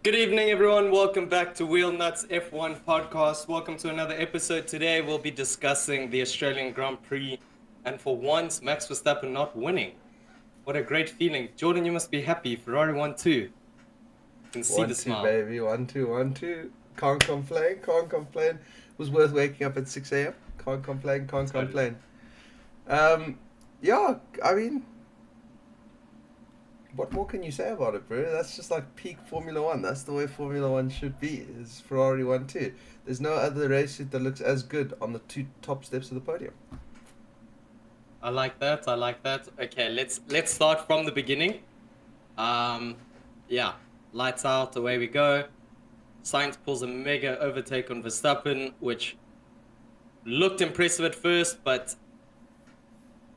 Good evening, everyone. Welcome back to WheelNutsF1 podcast. Welcome to another episode. Today, we'll be discussing the Australian Grand Prix, and for once, Max Verstappen not winning. What a great feeling. Jordan, you must be happy. Ferrari won too. You can see the 1-2, smile. baby. 1-2, 1-2. Can't complain, can't complain. Was worth waking up at 6 a.m. Can't complain, can't Totally. complain. Um, yeah, I mean, what more can you say about it, bro? That's just like peak Formula One. That's the way Formula One should be, is Ferrari 1-2. There's no other race that looks as good on the two top steps of the podium. I like that. I like that. Okay, let's start from the beginning. Um, yeah, lights out. Away we go. Sainz pulls a mega overtake on Verstappen, which looked impressive at first, but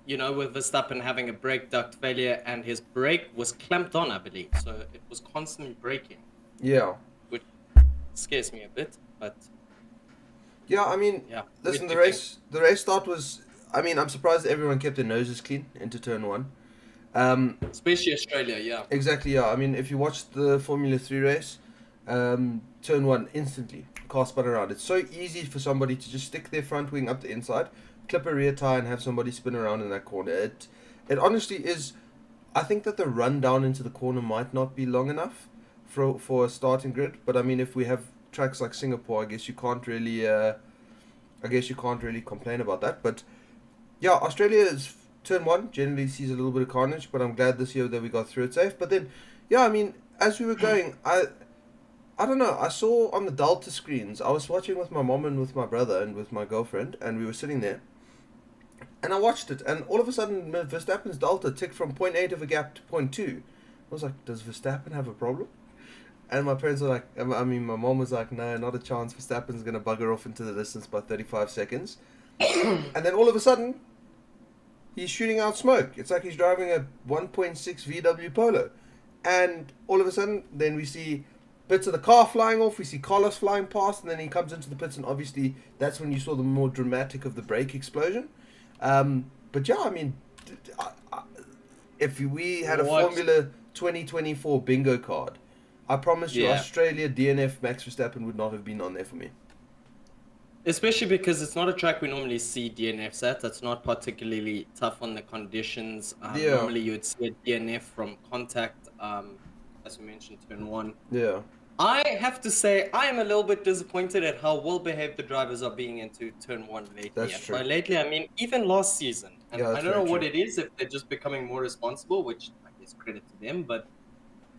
with Verstappen having a brake duct failure and his brake was clamped on, I believe. So it was constantly braking, Yeah. which scares me a bit. But Yeah, I mean, yeah, what listen, do the you think? race start was, I mean, I'm surprised everyone kept their noses clean into turn one. Um, Especially Australia, yeah. Exactly, yeah. I mean, if you watch the Formula 3 race, turn one, instantly, car spun around. It's so easy for somebody to just stick their front wing up the inside, clip a rear tire, and have somebody spin around in that corner. It honestly is. I think that the run down into the corner might not be long enough for a starting grid. But I mean, if we have tracks like Singapore, I guess you can't really complain about that. But yeah, Australia's turn one generally sees a little bit of carnage, but I'm glad this year that we got through it safe. But then, yeah, I mean, as we were going, I don't know. I saw on the Delta screens. I was watching with my mom and with my brother and with my girlfriend, and we were sitting there, and I watched it, and all of a sudden, Verstappen's Delta ticked from point 0.8 of a gap to point 0.2. I was like, does Verstappen have a problem? And my parents were like, I mean, my mom was like, no, not a chance. Verstappen's gonna bugger off into the distance by 35 seconds. And then all of a sudden, he's shooting out smoke. It's like he's driving a 1.6 VW Polo. And all of a sudden, then we see bits of the car flying off. We see Carlos flying past, and then he comes into the pits, and obviously that's when you saw the more dramatic of the brake explosion. But yeah, I mean, if we had a What? Formula 2024 bingo card, I promise you, Yeah. Australia DNF Max Verstappen would not have been on there for me. Especially because it's not a track we normally see DNFs at. It's not particularly tough on the conditions. Yeah, Normally, you would see a DNF from contact, as we mentioned, turn one. yeah, I have to say, I am a little bit disappointed at how well behaved the drivers are being into turn one lately. that's And true. by lately, I mean even last season. And Yeah, I that's don't know very what true. it is, if they're just becoming more responsible, which I guess credit to them. But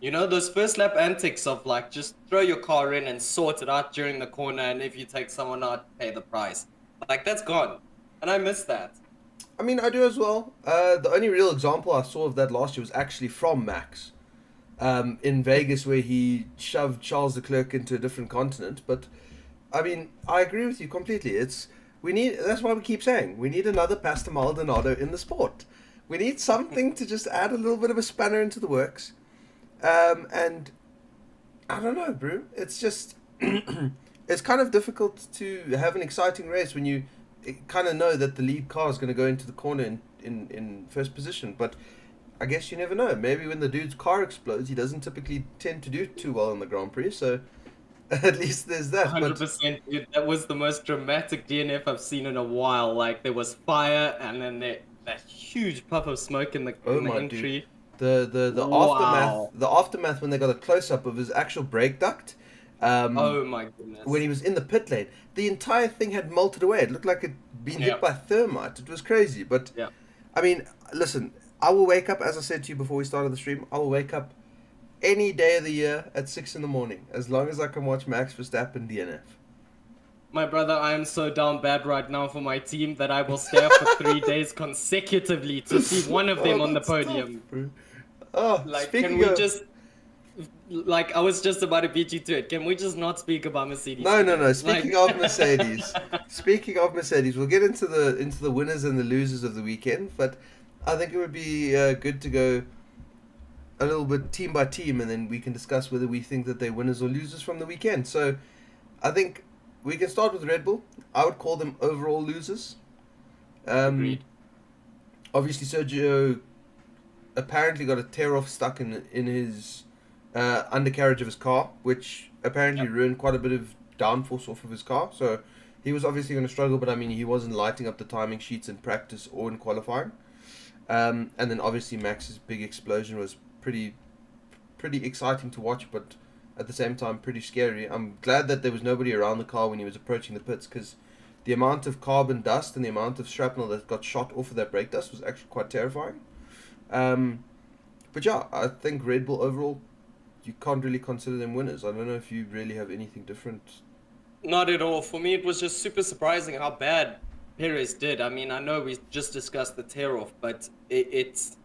those first lap antics of like just throw your car in and sort it out during the corner, and if you take someone out, pay the price. Like that's gone, and I miss that. I mean, I do as well. The only real example I saw of that last year was actually from Max in Vegas, where he shoved Charles Leclerc into a different continent. But I mean, I agree with you completely. We need. That's why we keep saying we need another Pastor Maldonado in the sport. We need something to just add a little bit of a spanner into the works. And I don't know, bro. It's just it's kind of difficult to have an exciting race when you kind of know that the lead car is going to go into the corner in first position. But I guess you never know. Maybe when the dude's car explodes, he doesn't typically tend to do too well in the Grand Prix. So at least there's that. But 100%, dude. That was the most dramatic DNF I've seen in a while. Like there was fire, and then that huge puff of smoke in the oh in the my dude, entry. the Wow. aftermath when they got a close up of his actual brake duct. Um, Oh my when goodness. he was in the pit lane, the entire thing had melted away. It looked like it'd been hit Yeah. by thermite. It was crazy. But Yeah. I mean, listen, I will wake up, as I said to you before we started the stream, I will wake up any day of the year at 6 in the morning, as long as I can watch Max Verstappen DNF. My brother, I am so down bad right now for my team that I will stay up for 3 days consecutively to see one of them Oh, on the that's tough, podium. bro. Oh, Like, can speaking we of. just, like, I was just about to beat you to it. Can we just not speak about Mercedes No, no, today? no. Like, Speaking of Mercedes, we'll get into the winners and the losers of the weekend. But I think it would be good to go a little bit team by team, and then we can discuss whether we think that they're winners or losers from the weekend. So I think we can start with Red Bull. I would call them overall losers. Um, agreed. Obviously, Sergio apparently got a tear off stuck in his undercarriage of his car, which apparently Yep. ruined quite a bit of downforce off of his car. So he was obviously going to struggle, but I mean, he wasn't lighting up the timing sheets in practice or in qualifying. And then obviously Max's big explosion was pretty exciting to watch, but at the same time pretty scary. I'm glad that there was nobody around the car when he was approaching the pits, because the amount of carbon dust and the amount of shrapnel that got shot off of that brake dust was actually quite terrifying. But yeah, I think Red Bull overall, you can't really consider them winners. I don't know if you really have anything different. Not at all. For me, it was just super surprising how bad Perez did. I mean, I know we just discussed the tear off, but it's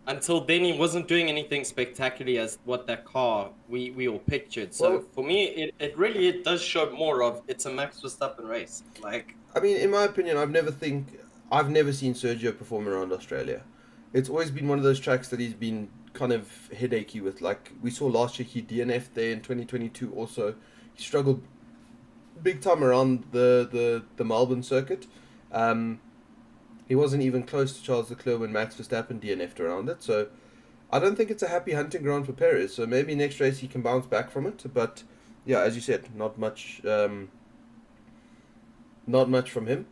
until then he wasn't doing anything spectacular as what that car we all pictured. So Well, for me, it does show more of it's a Max Verstappen race. Like, I mean, in my opinion, I've never seen Sergio perform around Australia. It's always been one of those tracks that he's been kind of headachy with. Like we saw last year, he DNF'd there in 2022. Also, he struggled big time around the Melbourne circuit. He wasn't even close to Charles Leclerc when Max Verstappen DNF'd around it. So I don't think it's a happy hunting ground for Perez. So maybe next race he can bounce back from it. But yeah, as you said, not much. Not much from him.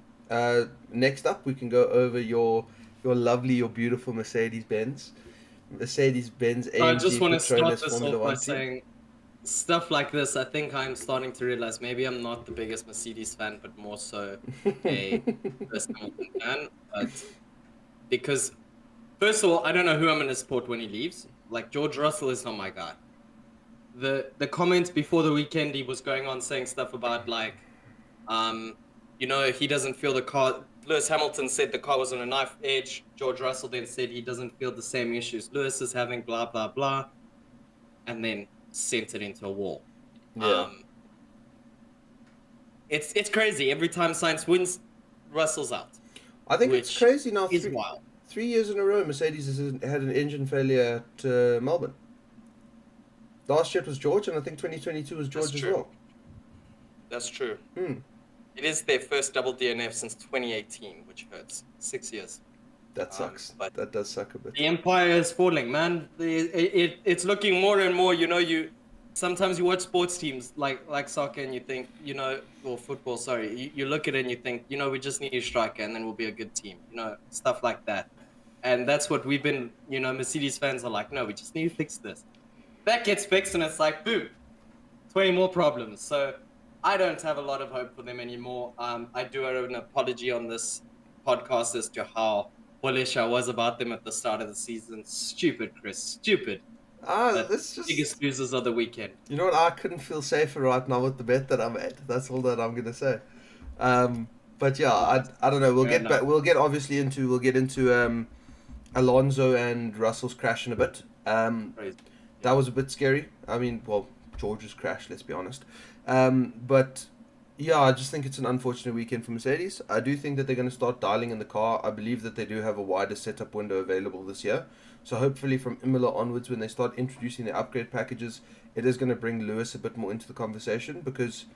Next up, we can go over your beautiful Mercedes Benz I just AMG want to start Petronas this Formula off by One team. saying stuff like this. I think I'm starting to realize maybe I'm not the biggest Mercedes fan, but more so a Lewis Hamilton fan. But because first of all, I don't know who I'm going to support when he leaves. Like George Russell is not my guy. The comments before the weekend, he was going on saying stuff about like, he doesn't feel the car. Lewis Hamilton said the car was on a knife edge. George Russell then said he doesn't feel the same issues Lewis is having. Blah blah blah, and then sent it into a wall. Yeah, It's crazy. Every time Sainz wins, Russell's out, I think it's which crazy now. is wild. 3 years in a row, Mercedes has had an engine failure at Melbourne. Last year it was George, and I think 2022 was George That's as true. well. That's true. Hmm. It is their first double DNF since 2018, which hurts. 6 years. That sucks. But That does suck a bit. the empire is falling, man. It's looking more and more. You sometimes you watch sports teams like soccer, and you think, or football. Sorry, you look at it and you think, we just need a striker, and then we'll be a good team. Stuff like that. And that's what we've been. Mercedes fans are like, no, we just need to fix this. That gets fixed, and it's like, boom, 20 more problems. So I don't have a lot of hope for them anymore. I do owe an apology on this podcast as to how bullish I was about them at the start of the season. Stupid, Chris. Stupid. This just Biggest losers of the weekend. You know what? I couldn't feel safer right now with the bet that I made. That's all that I'm gonna say. But yeah, I don't know. We'll Fair get back. We'll get into Alonso and Russell's crash in a bit. Crazy. That was a bit scary. I mean, well, George's crash. Let's be honest. But yeah, I just think it's an unfortunate weekend for Mercedes. I do think that they're going to start dialing in the car. I believe that they do have a wider setup window available this year. So hopefully from Imola onwards, when they start introducing their upgrade packages, it is going to bring Lewis a bit more into the conversation, because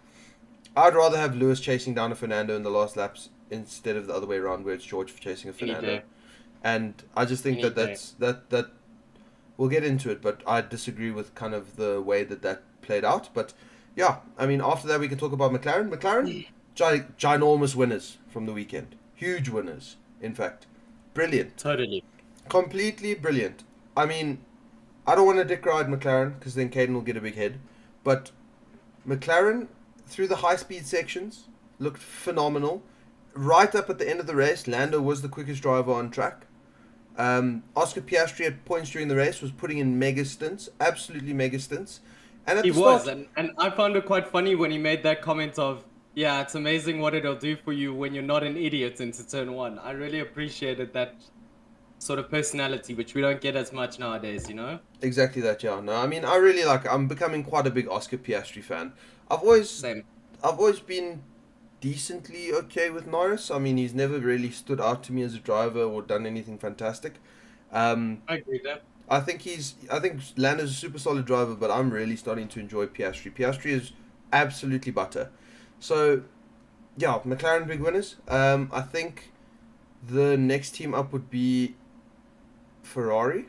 I'd rather have Lewis chasing down a Fernando in the last laps instead of the other way around, where it's George chasing a Any Fernando. day. And I just think Any that we'll get into it, but I disagree with kind of the way that played out. But yeah, I mean, after that we can talk about McLaren. McLaren, ginormous winners from the weekend. Huge winners, in fact. Brilliant. Totally. Completely brilliant. I mean, I don't want to dick ride McLaren, because then Caden will get a big head. But McLaren, through the high-speed sections, looked phenomenal. Right up at the end of the race, Lando was the quickest driver on track. Oscar Piastri at points during the race was putting in mega stints, absolutely mega stints. And at He the was, start, and I found it quite funny when he made that comment of, yeah, it's amazing what it'll do for you when you're not an idiot into turn one. I really appreciated that sort of personality, which we don't get as much nowadays, exactly that, yeah. No, I mean, I'm becoming quite a big Oscar Piastri fan. Same. I've always been decently okay with Norris. I mean, he's never really stood out to me as a driver or done anything fantastic. I agree with that. I think Lando's a super solid driver, but I'm really starting to enjoy Piastri. Piastri is absolutely butter. So, yeah, McLaren big winners. I think the next team up would be Ferrari.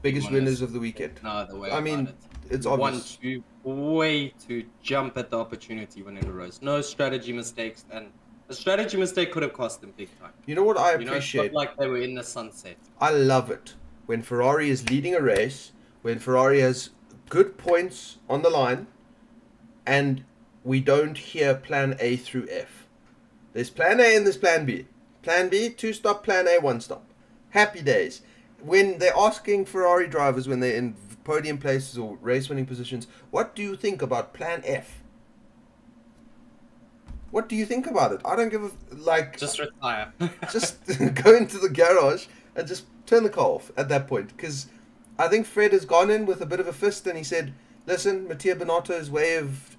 biggest winners of the weekend. No other way I about mean, it. it's You obvious. want to way to jump at the opportunity when it arose. No strategy mistakes, and a strategy mistake could have cost them big time. You know what I You know, it's not appreciate? like they were in the sunset. I love it when Ferrari is leading a race, when Ferrari has good points on the line, and we don't hear plan A through F. There's plan A and there's plan B. Plan B, 2-stop, plan A, 1-stop. Happy days. When they're asking Ferrari drivers when they're in podium places or race winning positions, what do you think about plan F? What do you think about it? I don't give a like. Just retire. Just go into the garage and just turn the car off at that point. Because I think Fred has gone in with a bit of a fist and he said, "Listen, Mattia Binotto's way of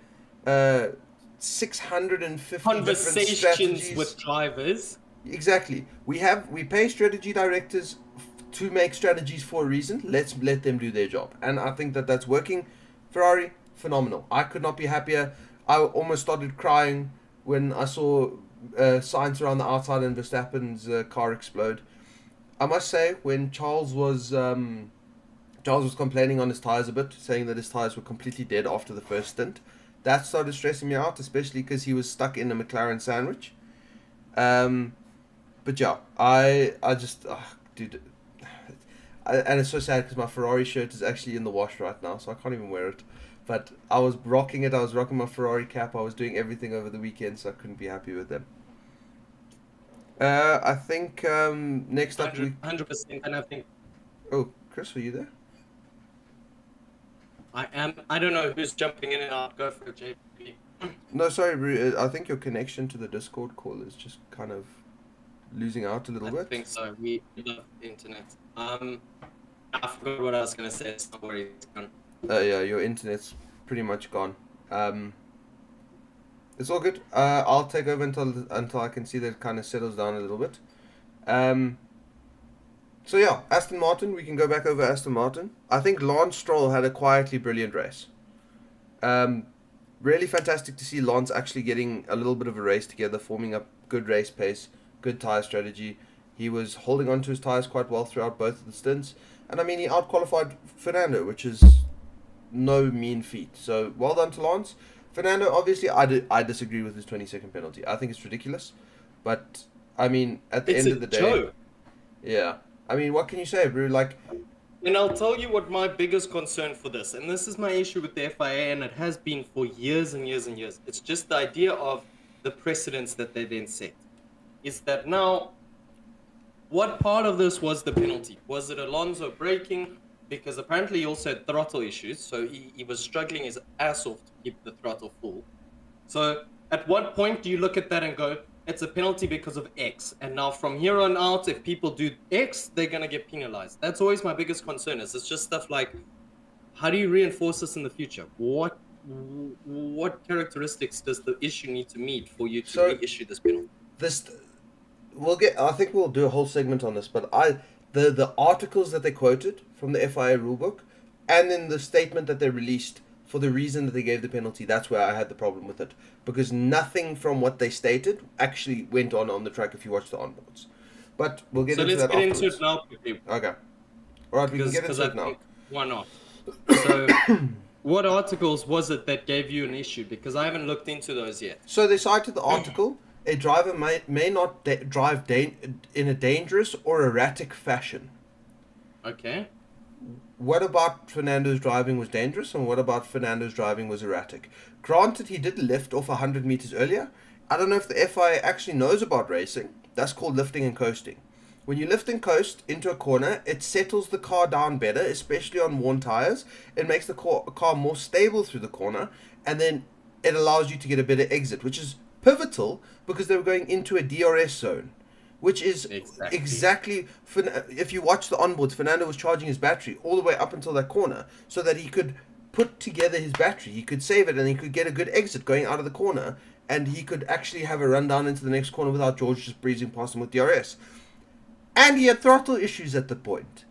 650 different Conversations strategies with drivers. Exactly. We pay strategy directors to make strategies for a reason. Let's let them do their job, and I think that that's working. Ferrari, phenomenal. I could not be happier. I almost started crying when I saw Sainz around the outside and Verstappen's car explode. I must say, when Charles was complaining on his tires a bit, saying that his tires were completely dead after the first stint, that started stressing me out, especially because he was stuck in a McLaren sandwich. But yeah, I just, dude, and it's so sad because my Ferrari shirt is actually in the wash right now, so I can't even wear it. But I was rocking it. I was rocking my Ferrari cap. I was doing everything over the weekend, so I couldn't be happy with them. I think next up 100%, and I think Oh, Chris, are you there? I am. I don't know who's jumping in and out. Go for it, JP. No, sorry, I think your connection to the Discord call is just kind of losing out a little bit. I think so. We love the internet. I forgot what I was gonna say. It's not worry. It's gone. Yeah, your internet's pretty much gone. It's all good. I'll take over until I can see that it kind of settles down a little bit. So yeah, Aston Martin. We can go back over Aston Martin. I think Lance Stroll had a quietly brilliant race. Really fantastic to see Lance actually getting a little bit of a race together, forming up good race pace, good tyre strategy. He was holding on to his tyres quite well throughout both of the stints. And I mean, he outqualified Fernando, which is no mean feat. So well done to Lance. Fernando, obviously, I disagree with his 20-second penalty. I think it's ridiculous. But, I mean, at the end of the day... joke. Yeah. I mean, what can you say, bro? Like... And I'll tell you what my biggest concern for this, and this is my issue with the FIA, and it has been for years and years and years. It's just the idea of the precedents that they then set. Is that now, what part of this was the penalty? Was it Alonso braking? Because apparently he also had throttle issues, so he was struggling his ass off to keep the throttle full. So at what point do you look at that and go, it's a penalty because of X, and now from here on out, if people do X, they're going to get penalized? That's always my biggest concern. It's just stuff like, how do you reinforce this in the future? What characteristics does the issue need to meet for you to reissue this penalty? I think we'll do a whole segment on this, but the articles that they quoted from the FIA rulebook, and then the statement that they released for the reason that they gave the penalty, that's where I had the problem with it. Because nothing from what they stated actually went on the track if you watch the onboards. But we'll get into that afterwards. So let's get into it now quickly. Okay. Alright, we can get into it now. Why not? So, what articles was it that gave you an issue? Because I haven't looked into those yet. So they cited the article, a driver may not drive in a dangerous or erratic fashion. Okay. What about Fernando's driving was dangerous, and what about Fernando's driving was erratic? Granted, he did lift off 100 meters earlier. I don't know if the FIA actually knows about racing. That's called lifting and coasting. When you lift and coast into a corner, it settles the car down better, especially on worn tires. It makes the car more stable through the corner, and then it allows you to get a better exit, which is pivotal because they were going into a DRS zone. Which is exactly if you watch the onboards, Fernando was charging his battery all the way up until that corner so that he could put together his battery. He could save it and he could get a good exit going out of the corner, and he could actually have a run down into the next corner without George just breezing past him with DRS. And he had throttle issues at the point.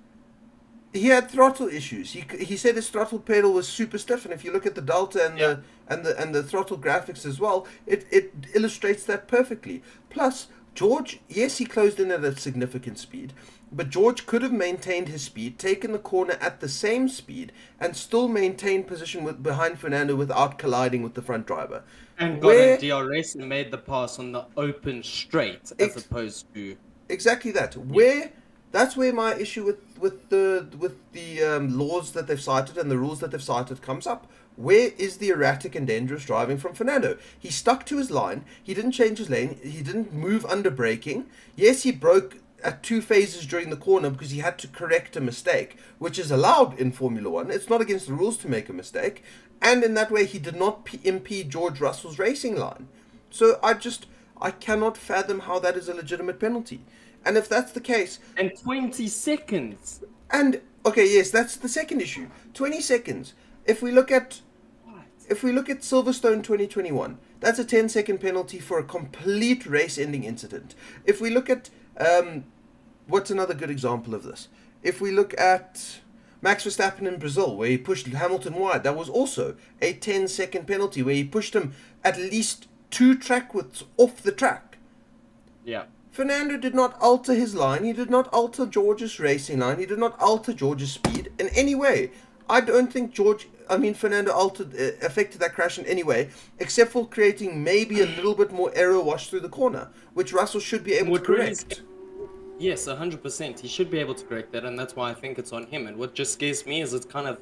He had throttle issues. He said his throttle pedal was super stiff, and if you look at the delta and the throttle graphics as well, it illustrates that perfectly. Plus, George, yes, he closed in at a significant speed, but George could have maintained his speed, taken the corner at the same speed, and still maintained position behind Fernando without colliding with the front driver. And got in Where DRS and made the pass on the open straight as ex- opposed to exactly that. yeah. Where that's where my issue with the laws that they've cited and the rules that they've cited comes up. Where is the erratic and dangerous driving from Fernando? He stuck to his line. He didn't change his lane. He didn't move under braking. Yes, he broke at two phases during the corner because he had to correct a mistake, which is allowed in Formula One. It's not against the rules to make a mistake. And in that way, he did not impede George Russell's racing line. So I cannot fathom how that is a legitimate penalty. And if that's the case, And 20 seconds. and okay, yes, that's the second issue. 20 seconds. If we look at What? Silverstone 2021, that's a 10-second penalty for a complete race-ending incident. If we look at what's another good example of this? If we look at Max Verstappen in Brazil, where he pushed Hamilton wide, that was also a 10-second penalty where he pushed him at least 2 track widths off the track. Yeah. Fernando did not alter his line. He did not alter George's racing line. He did not alter George's speed in any way. I don't think Fernando affected that crash in any way, except for creating maybe a little bit more error wash through the corner, which Russell should be able to correct. Yes, 100%. He should be able to correct that, and that's why I think it's on him. And what just scares me is it's kind of,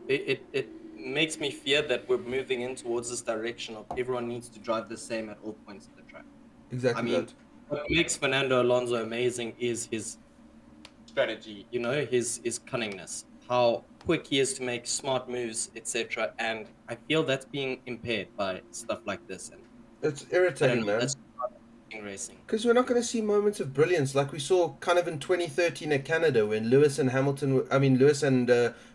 it makes me fear that we're moving in towards this direction of everyone needs to drive the same at all points of the track. Exactly I mean, that. what makes Fernando Alonso amazing is his strategy, his cunningness, how quick he is to make smart moves, etc. And I feel that's being impaired by stuff like this. And It's I don't irritating, know, man. that's racing. Because we're not going to see moments of brilliance like we saw kind of in 2013 at Canada when Lewis and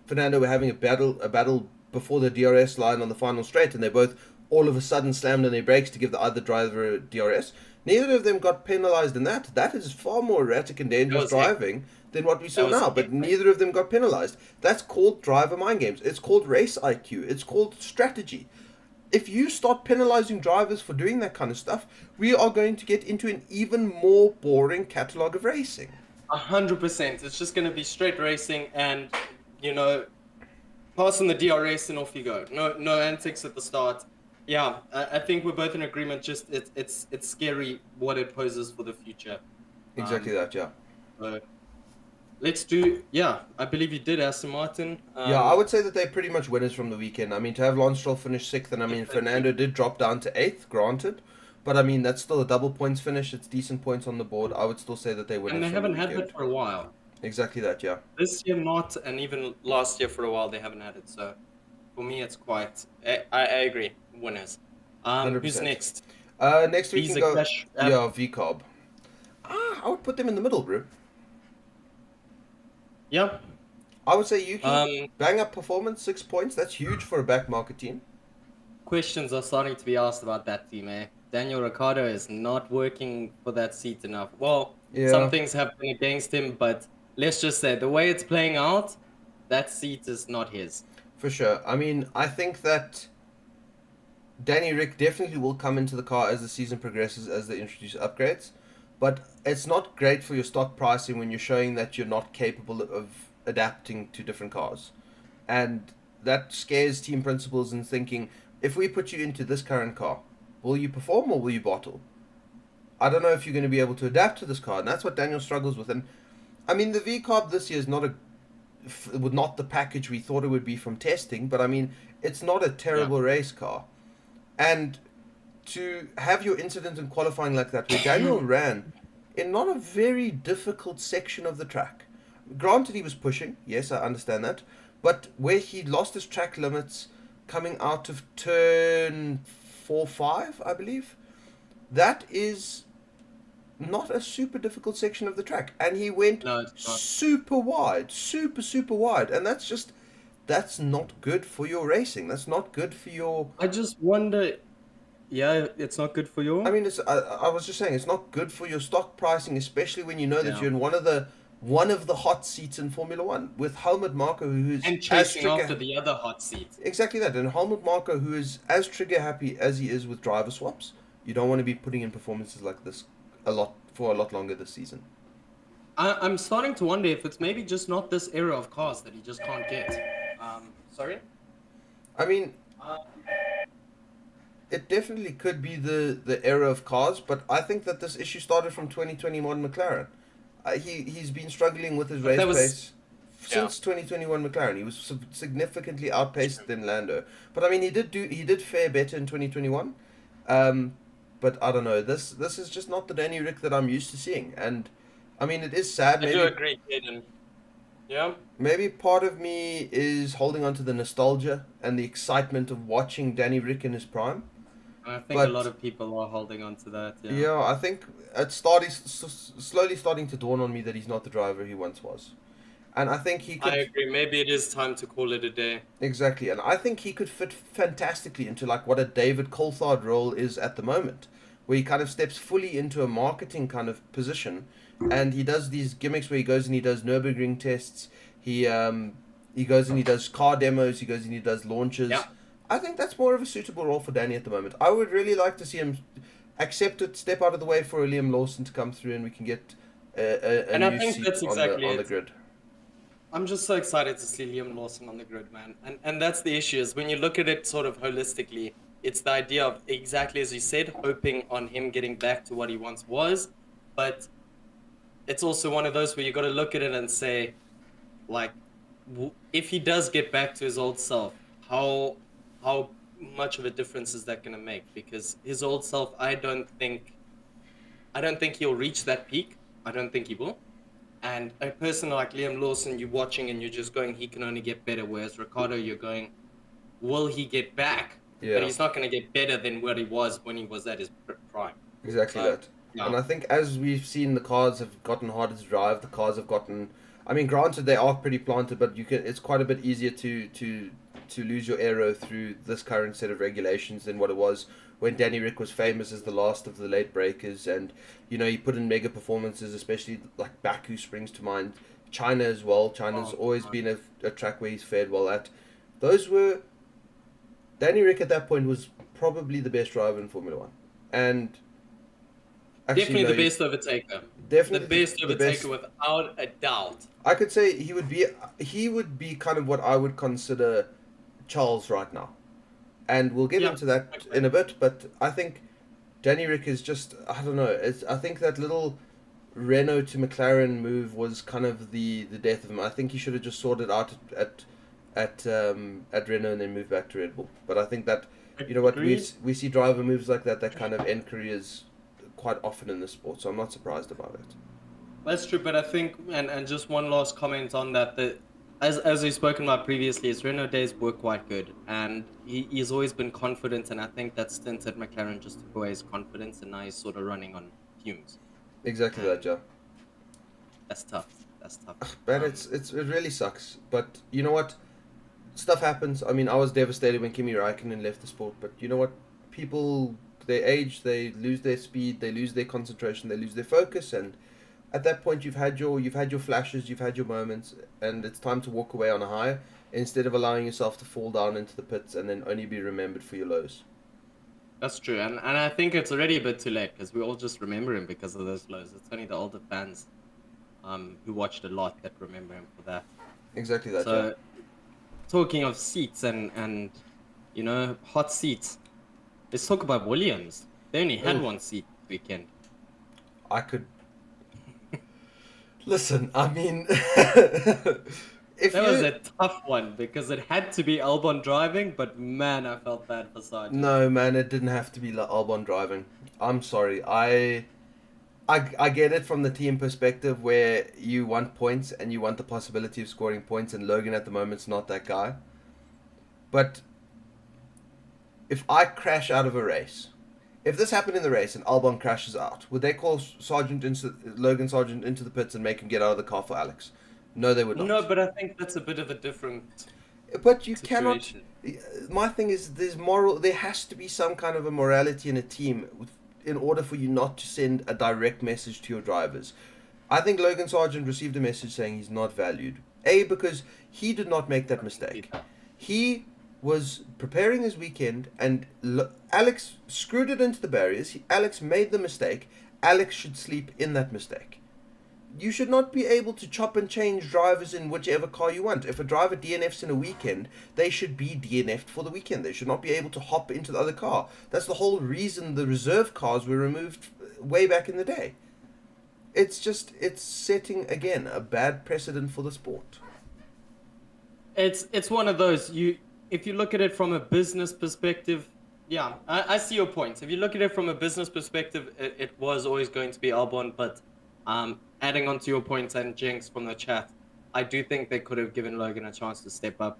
Fernando were having a battle before the DRS line on the final straight, and they both all of a sudden slammed on their brakes to give the other driver a DRS. Neither of them got penalized in that. That is far more erratic and dangerous driving than what we saw now, but neither of them got penalized. That's called driver mind games. It's called race IQ. It's called strategy. If you start penalizing drivers for doing that kind of stuff, we are going to get into an even more boring catalogue of racing. 100%. It's just going to be straight racing and, passing the DRS and off you go. No antics at the start. Yeah, I think we're both in agreement. Just it's scary what it poses for the future. Exactly that, yeah. So let's do. Yeah, I believe you did, Aston Martin. Yeah, I would say that they're pretty much winners from the weekend. I mean, to have Lance Stroll finish 6th, and Fernando did drop down to 8th, granted. But I mean, that's still a double points finish. It's decent points on the board. I would still say that they winners. And they haven't had that for a while. Exactly that, yeah. This year not, and even last year for a while they haven't had it. So for me, it's quite. I agree. Winners. 100%. Who's next? Next we can go. Cash, yeah, VCOB. I would put them in the middle, bro. Yeah. I would say Yuki, bang up performance, 6 points. That's huge for a back market team. Questions are starting to be asked about that team, eh? Daniel Ricciardo is not working for that seat enough. Well, some things have been against him, but let's just say the way it's playing out, that seat is not his. For sure. I mean, I think that Danny Rick definitely will come into the car as the season progresses, as they introduce upgrades. But it's not great for your stock pricing when you're showing that you're not capable of adapting to different cars. And that scares team principals in thinking, if we put you into this current car, will you perform or will you bottle? I don't know if you're going to be able to adapt to this car, and that's what Daniel struggles with. And I mean, the V-Carb this year is not the package we thought it would be from testing, but I mean, it's not a terrible race car. And to have your incident in qualifying like that, where Daniel ran in not a very difficult section of the track. Granted, he was pushing, yes, I understand that, but where he lost his track limits coming out of turn 4-5, I believe, that is not a super difficult section of the track, and he went super wide, super wide, and that's not good for your racing. That's not good for your. I just wonder. Yeah, it's not good for your. I mean, I was just saying it's not good for your stock pricing, especially when you know that you're in one of the hot seats in Formula One with Helmut Marko, who's and chasing after the other hot seat. Exactly that, and Helmut Marko, who is as trigger happy as he is with driver swaps. You don't want to be putting in performances like this a lot longer this season. I'm starting to wonder if it's maybe just not this era of cars that he just can't get. Sorry? I mean, Uh, it definitely could be the era of cars, but I think that this issue started from 2021 McLaren. He's been struggling with his but race that was, pace yeah. since 2021 McLaren. He was significantly outpaced than Lando. But I mean, he did fare better in 2021. Um, but I don't know. This is just not the Danny Rick that I'm used to seeing. And I mean, it is sad. I do agree, Caden. Yeah. Maybe part of me is holding on to the nostalgia and the excitement of watching Danny Rick in his prime. I think a lot But of people are holding on to that, yeah. yeah, I think slowly starting to dawn on me that he's not the driver he once was. And I think he I could agree. Maybe it is time to call it a day. exactly, and I think he could fit fantastically into like what a David Coulthard role is at the moment, where he kind of steps fully into a marketing kind of position, and he does these gimmicks where he goes and he does Nurburgring tests. He goes and he does car demos. He goes and he does launches. Yeah. I think that's more of a suitable role for Danny at the moment. I would really like to see him accept it, step out of the way for Liam Lawson to come through, and we can get a And I new think seat that's on exactly the it. grid. I'm just so excited to see Liam Lawson on the grid, man. And that's the issue is when you look at it sort of holistically, it's the idea of exactly as you said, hoping on him getting back to what he once was. But it's also one of those where you got to look at it and say, like, if he does get back to his old self, how much of a difference is that going to make? Because his old self, I don't think he'll reach that peak. I don't think he will. And a person like Liam Lawson, you're watching and you're just going, he can only get better. Whereas Ricardo, you're going, will he get back? But Yeah. he's not going to get better than what he was when he was at his prime. Exactly So, that. And yeah, I think as we've seen, the cars have gotten harder to drive. The cars have gotten. I mean, granted they are pretty planted, but you can. It's quite a bit easier to lose your aero through this current set of regulations than what it was when Danny Rick was famous as the last of the late breakers, and you know he put in mega performances, especially like Baku springs to mind. China as well. China's oh, always been a track where he's fared well at. Those were Danny Rick at that point was probably the best driver in Formula One, and actually, definitely no, the best overtaker. The definitely best the best. overtaker without a doubt. I could say he would be kind of what I would consider Charles right now, and we'll get Yeah, into that okay. in a bit. But I think Danny Rick is just I don't know. I think that little Renault to McLaren move was kind of the death of him. I think he should have just sorted out at Renault and then moved back to Red Bull. But I think that you know what Agreed. we see driver moves like that kind of end careers quite often in the sport. So I'm not surprised about it. That's true, but I think, and just one last comment on that, as we've spoken about previously, his Renault days were quite good, and he's always been confident, and I think that stint at McLaren just took away his confidence, and now he's sort of running on fumes. Exactly And that, Joe. that's tough. That's tough. Man, it really sucks. But you know what? Stuff happens. I mean, I was devastated when Kimi Raikkonen left the sport. But you know what? People, they age, they lose their speed, they lose their concentration, they lose their focus, and at that point, you've had your flashes, you've had your moments, and it's time to walk away on a high instead of allowing yourself to fall down into the pits and then only be remembered for your lows. That's true, and I think it's already a bit too late because we all just remember him because of those lows. It's only the older fans, who watched a lot that remember him for that. Exactly that. So, talking of seats and you know hot seats, let's talk about Williams. They only had Oof. one seat this weekend. I could listen. I mean, if That you was a tough one because it had to be Albon driving, but man, I felt bad for Sargent. no man, it didn't have to be Albon driving. I'm sorry. I get it from the team perspective where you want points and you want the possibility of scoring points, and Logan at the moment's not that guy. But if I crash out of a race, if this happened in the race and Albon crashes out, would they call Logan Sargent into the pits and make him get out of the car for Alex? No, they would not. No, but I think that's a bit of a different But you cannot. situation. My thing is, there's moral. There has to be some kind of a morality in a team in order for you not to send a direct message to your drivers. I think Logan Sargent received a message saying he's not valued. A, because he did not make that mistake. He was preparing his weekend, and Alex screwed it into the barriers. Alex made the mistake, Alex should sleep in that mistake. You should not be able to chop and change drivers in whichever car you want. If a driver DNFs in a weekend, they should be DNF'd for the weekend. They should not be able to hop into the other car. That's the whole reason the reserve cars were removed way back in the day. It's setting, again, a bad precedent for the sport. It's one of those, if you look at it from a business perspective, yeah, I see your points. If you look at it from a business perspective, it was always going to be Albon, but adding on to your points and Jinx from the chat, I do think they could have given Logan a chance to step up.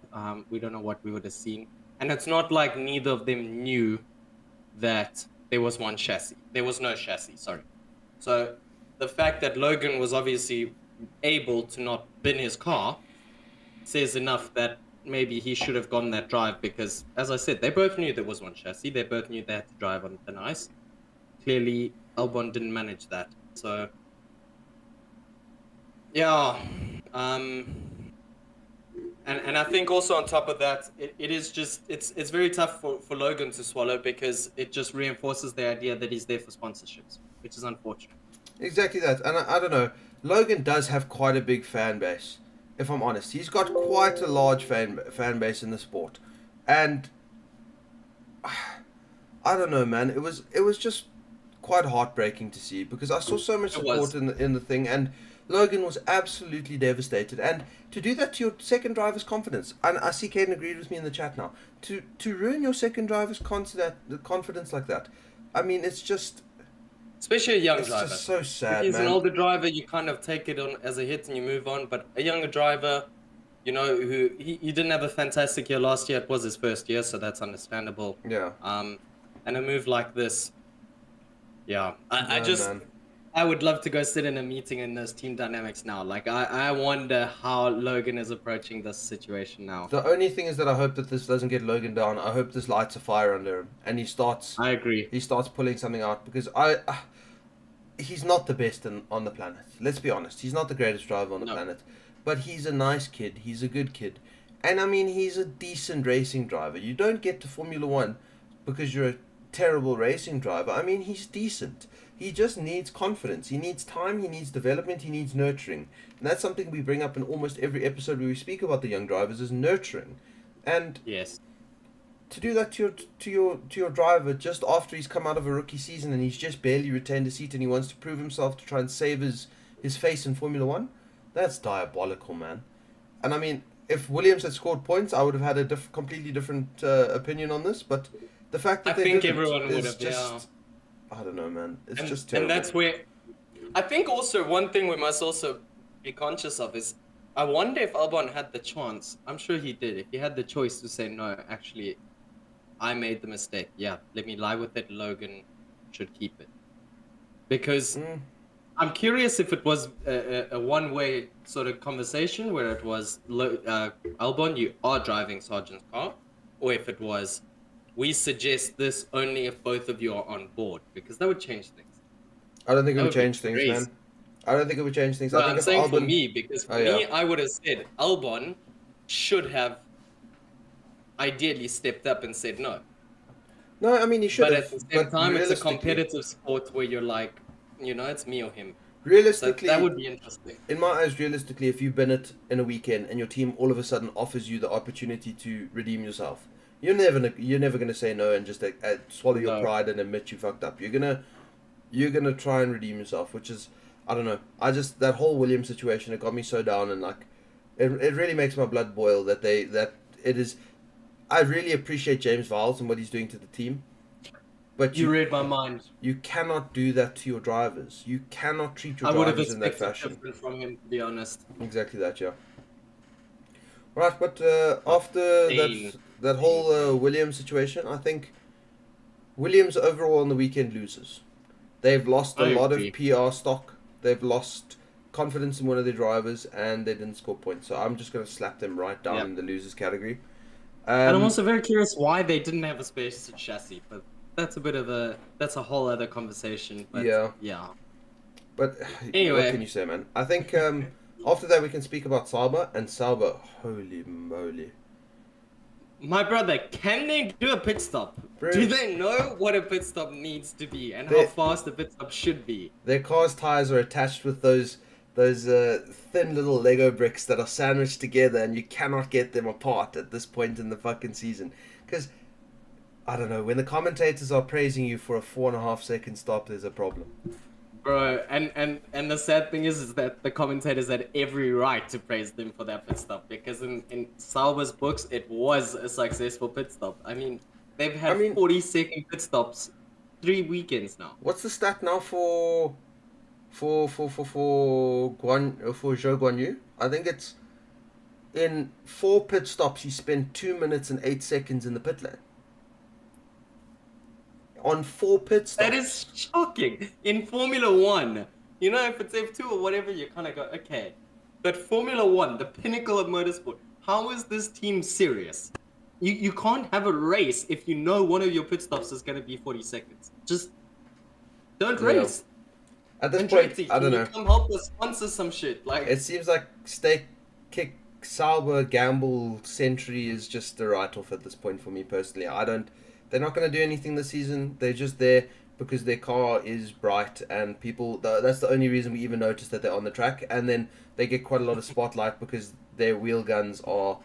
We don't know what we would have seen. And it's not like neither of them knew that there was one chassis. There was no chassis, sorry. So the fact that Logan was obviously able to not bin his car says enough that maybe he should have gone that drive, because, as I said, they both knew there was one chassis. They both knew they had to drive on thin ice. Clearly, Albon didn't manage that. So, yeah. And I think also on top of that, it is just, it's very tough for Logan to swallow, because it just reinforces the idea that he's there for sponsorships, which is unfortunate. Exactly that. And I don't know, Logan does have quite a big fan base. If I'm honest, he's got quite a large fan base in the sport, and I don't know, man. It was just quite heartbreaking to see, because I saw so much support in the thing, and Logan was absolutely devastated. And to do that to your second driver's confidence, and I see Caden agreed with me in the chat now, to ruin your second driver's confidence like that, I mean, it's just. Especially a young driver. It's just so sad, if he's man. an older driver, you kind of take it on as a hit and you move on. But a younger driver, you know, who he didn't have a fantastic year last year. It was his first year, so that's understandable. Yeah. And a move like this, yeah. Man. I would love to go sit in a meeting in those team dynamics now. Like, I wonder how Logan is approaching this situation now. The only thing is that I hope that this doesn't get Logan down. I hope this lights a fire under him, and he starts. I agree. He starts pulling something out, because he's not the best on the planet. Let's be honest. He's not the greatest driver on the planet, but he's a nice kid. He's a good kid, and I mean, he's a decent racing driver. You don't get to Formula One because you're a terrible racing driver. I mean, he's decent. He just needs confidence. He needs time. He needs development. He needs nurturing. And that's something we bring up in almost every episode where we speak about the young drivers, is nurturing. And yes, to do that to your driver just after he's come out of a rookie season and he's just barely retained a seat and he wants to prove himself to try and save his face in Formula One, that's diabolical, man. And I mean, if Williams had scored points, I would have had a completely different opinion on this. But the fact that I think everyone would have. Just, I don't know, man. It's just terrible. And that's where I think also one thing we must also be conscious of is, I wonder if Albon had the chance. I'm sure he did. If he had the choice to say, no, actually, I made the mistake. Yeah, let me lie with it. Logan should keep it. Because I'm curious if it was a one-way sort of conversation where it was, Albon, you are driving Sargent's car, or if it was, we suggest this only if both of you are on board, because that would change things. I don't think it would change things, man. I don't think it would change things. Well, I think I'm saying Albon... for me, because for me, I would have said Albon should have ideally stepped up and said no. No, I mean, he should have. But at the same time, it's a competitive sport where you're like, you know, it's me or him. Realistically, so that would be interesting. In my eyes, realistically, if you've been it in a weekend and your team all of a sudden offers you the opportunity to redeem yourself, you're never going to say no and just swallow your pride and admit you fucked up. You're gonna try and redeem yourself, which is, I don't know. That whole Williams situation, it got me so down, and like, it really makes my blood boil that it is. I really appreciate James Viles and what he's doing to the team, but you read my mind. You cannot do that to your drivers. You cannot treat your drivers in that fashion. I would have expected different from him, to be honest. Exactly that, yeah. Right, but after that whole Williams situation, I think Williams overall on the weekend loses. They've lost a lot of PR stock. They've lost confidence in one of their drivers, and they didn't score points. So I'm just going to slap them right down in the losers category. And I'm also very curious why they didn't have a space chassis, but that's a whole other conversation. But yeah. But anyway, what can you say, man? I think after that we can speak about Sauber, and Sauber, holy moly. My brother, can they do a pit stop? Bro. Do they know what a pit stop needs to be and how They- fast a pit stop should be? Their car's tires are attached with those thin little Lego bricks that are sandwiched together, and you cannot get them apart at this point in the fucking season. Because I don't know, when the commentators are praising you for a 4.5 second stop, there's a problem. Bro, and the sad thing is that the commentators had every right to praise them for that pit stop because in Sauber's books it was a successful pit stop. I mean, they've had 40-second pit stops 3 weekends now. What's the stat now for Zhou Guanyu? I think it's in 4 pit stops he spent 2 minutes and 8 seconds in the pit lane. On 4 pit stops. That is shocking. In Formula 1, you know, if it's F2 or whatever, you kind of go, okay. But Formula 1, the pinnacle of motorsport, how is this team serious? You can't have a race if you know one of your pit stops is going to be 40 seconds. Just don't race. At this And point, Tracy, I don't know. Come help us sponsor some shit. Like, It seems like Steak, Kick, Sauber, Gamble, Sentry is just a write-off at this point for me personally. They're not going to do anything this season. They're just there because their car is bright and people. That's the only reason we even notice that they're on the track. And then they get quite a lot of spotlight because their wheel guns are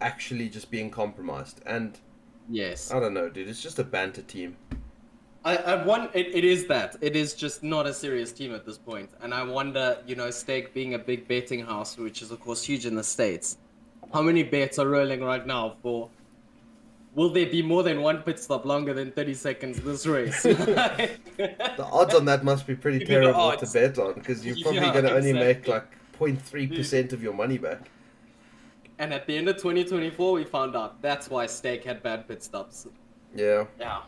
actually just being compromised. And yes, I don't know, dude. It's just a banter team. It is that. It is just not a serious team at this point. And I wonder, you know, Stake being a big betting house, which is of course huge in the States, how many bets are rolling right now for, will there be more than one pit stop longer than 30 seconds this race? The odds on that must be pretty Give me the terrible to odds. bet on because you're probably Yeah, going to only make exactly. like 0.3% of your money back. And at the end of 2024, we found out that's why Stake had bad pit stops. Yeah. Yeah.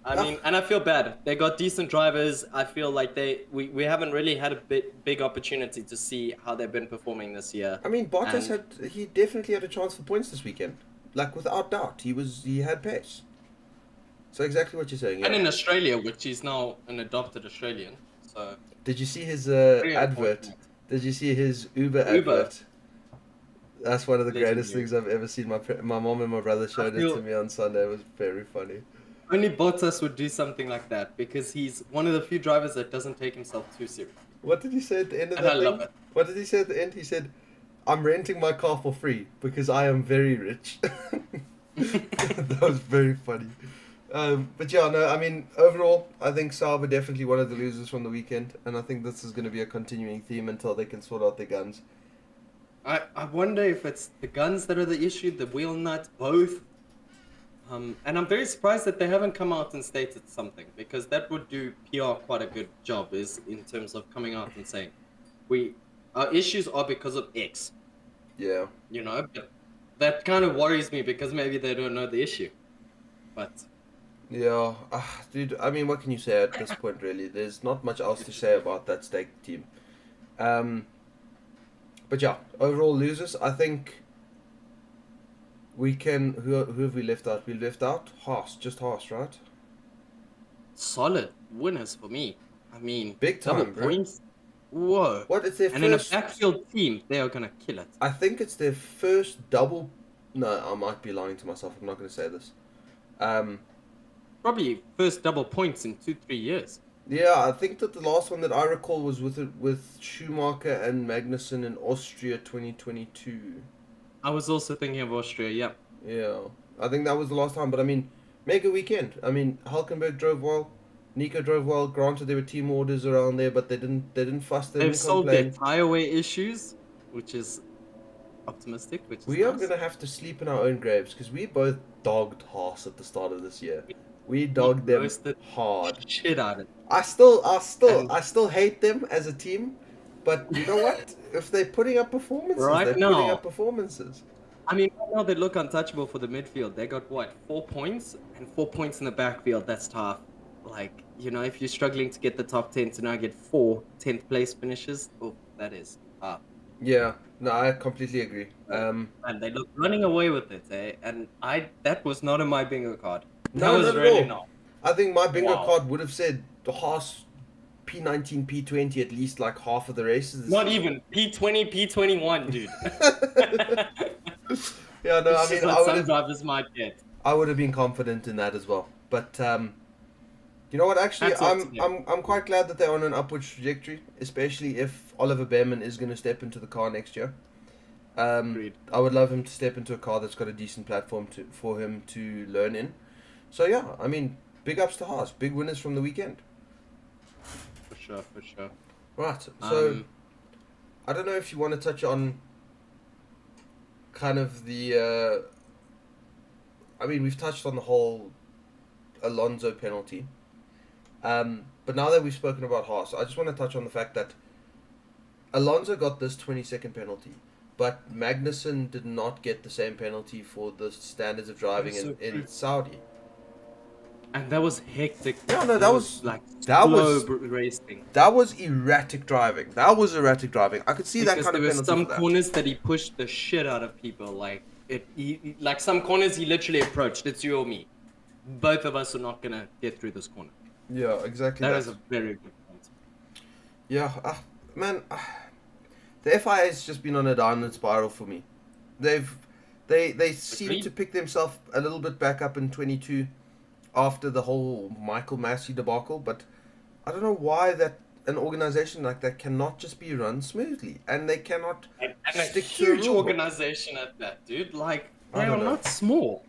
I mean, and I feel bad. They got decent drivers. I feel like we haven't really had a big opportunity to see how they've been performing this year. I mean, Bottas he definitely had a chance for points this weekend. Like without doubt, he had pace. So exactly what you're saying. Yeah. And in Australia, which is now an adopted Australian. So Did you see his very advert? unfortunate. Did you see his Uber advert? That's one of the greatest things I've ever seen. My mom and my brother showed it to me on Sunday. It was very funny. Only Bottas would do something like that because he's one of the few drivers that doesn't take himself too seriously. What did he say at the end of And that I thing? love it. What did he say at the end? He said, "I'm renting my car for free because I am very rich." That was very funny. But yeah, no, I mean, overall, I think Sauber definitely one of the losers from the weekend, and I think this is going to be a continuing theme until they can sort out their guns. I wonder if it's the guns that are the issue, the wheel nuts, both. And I'm very surprised that they haven't come out and stated something because that would do PR quite a good job is in terms of coming out and saying our issues are because of X. Yeah. You know, but that kind of worries me because maybe they don't know the issue. But Yeah, dude, I mean, what can you say at this point, really? There's not much else to say about that Stake team. But yeah, overall losers, I think we can... Who have we left out? We left out Haas, just Haas, right? solid winners for me. I mean, Big time, double bro. points. Whoa. What, it's their And in a first... backfield team, they are gonna kill it. I think it's their first double... No, I might be lying to myself. I'm not going to say this. Probably first double points in 2-3 years. Yeah, I think that the last one that I recall was with Schumacher and Magnussen in Austria 2022. I was also thinking of Austria, yeah. Yeah, I think that was the last time. But I mean, mega weekend. I mean, Hulkenberg drove well, Nico drove well. Granted, there were team orders around there, but they didn't fuss. They They've didn't solved their complain. tire wear issues, which is optimistic, which is We are nice. gonna have to sleep in our own graves because we both dogged Haas at the start of this year. We dogged them roasted hard. Shit out of it. I still hate them as a team, but you know what? If they're putting up performances, Right they're putting now. up performances. I mean, right now they look untouchable for the midfield. They got what, 4 points? And 4 points in the backfield, that's tough. Like, you know, if you're struggling to get the top 10 to now get 4 10th place finishes, oh, that is tough. Yeah, no, I completely agree. And they look running away with it, eh? And that was not in my bingo card. That No, was not at really all. not. I think my bingo Wow. card would have said the Haas P19, P20 at least like half of the races. Not even P20, P21, dude. Yeah, no, I Which is mean, what some drivers might get. I would have been confident in that as well. But you know what? Actually, Hats off to them. I'm quite glad that they're on an upward trajectory, especially if Oliver Behrman is going to step into the car next year. Agreed. I would love him to step into a car that's got a decent platform for him to learn in. So yeah, I mean, big ups to Haas, big winners from the weekend. For sure, for sure. Right. So Um, I don't know if you want to touch on kind of the. I mean, we've touched on the whole Alonso penalty. But now that we've spoken about Haas, I just want to touch on the fact that Alonso got this 20-second penalty, but Magnussen did not get the same penalty for the standards of driving That's so in true. Saudi. and that was hectic. No, no, that was like that slow was racing. that was erratic driving. That was erratic driving. I could see that Because kind there of were penalty some for that. corners that he pushed the shit out of people. Like like some corners he literally approached. It's you or me. Both of us are not gonna get through this corner. Yeah, exactly. That is a very good point. Yeah, man, the FIA has just been on a downward spiral for me. They seem Agreed. to pick themselves a little bit back up in 22 after the whole Michael Massey debacle, but I don't know why that an organization like that cannot just be run smoothly, and they cannot And a stick to a huge rule book. organization at that, dude. Like I they don't are know. not small.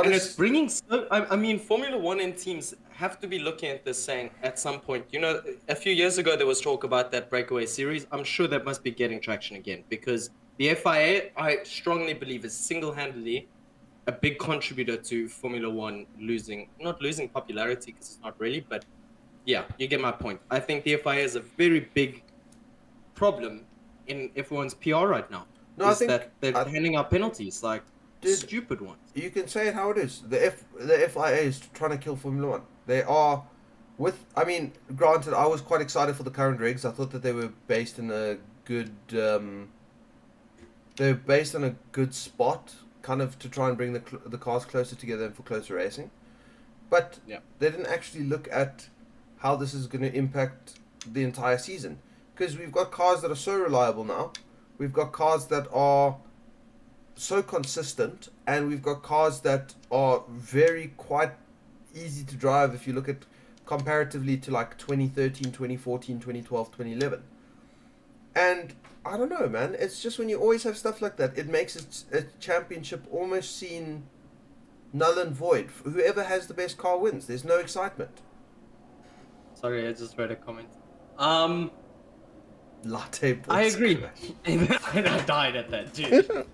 And it's Honest, bringing so. I mean, Formula One and teams have to be looking at this saying at some point, a few years ago there was talk about that breakaway series. I'm sure that must be getting traction again because the FIA, I strongly believe, is single-handedly a big contributor to Formula One not losing popularity because it's not really, but yeah, you get my point. I think the FIA is a very big problem in everyone's PR right now. no, I Is think, that they're handing out penalties, like dude, stupid ones. you can say it how it is. The FIA is trying to kill Formula One. They are I mean, granted, I was quite excited for the current regs. I thought that they were based in a good they're based on a good spot, kind of to try and bring the cars closer together and for closer racing. But Yeah. they didn't actually look at how this is going to impact the entire season, because we've got cars that are so reliable now. We've got cars that are so consistent, and we've got cars that are very quite easy to drive if you look at comparatively to like 2013, 2014, 2012, 2011. And I don't know, man. It's just when you always have stuff like that, it makes a championship almost seem null and void. Whoever has the best car wins. There's no excitement. Sorry, I just read a comment. Latte I boys agree. crash. And I died at that, dude.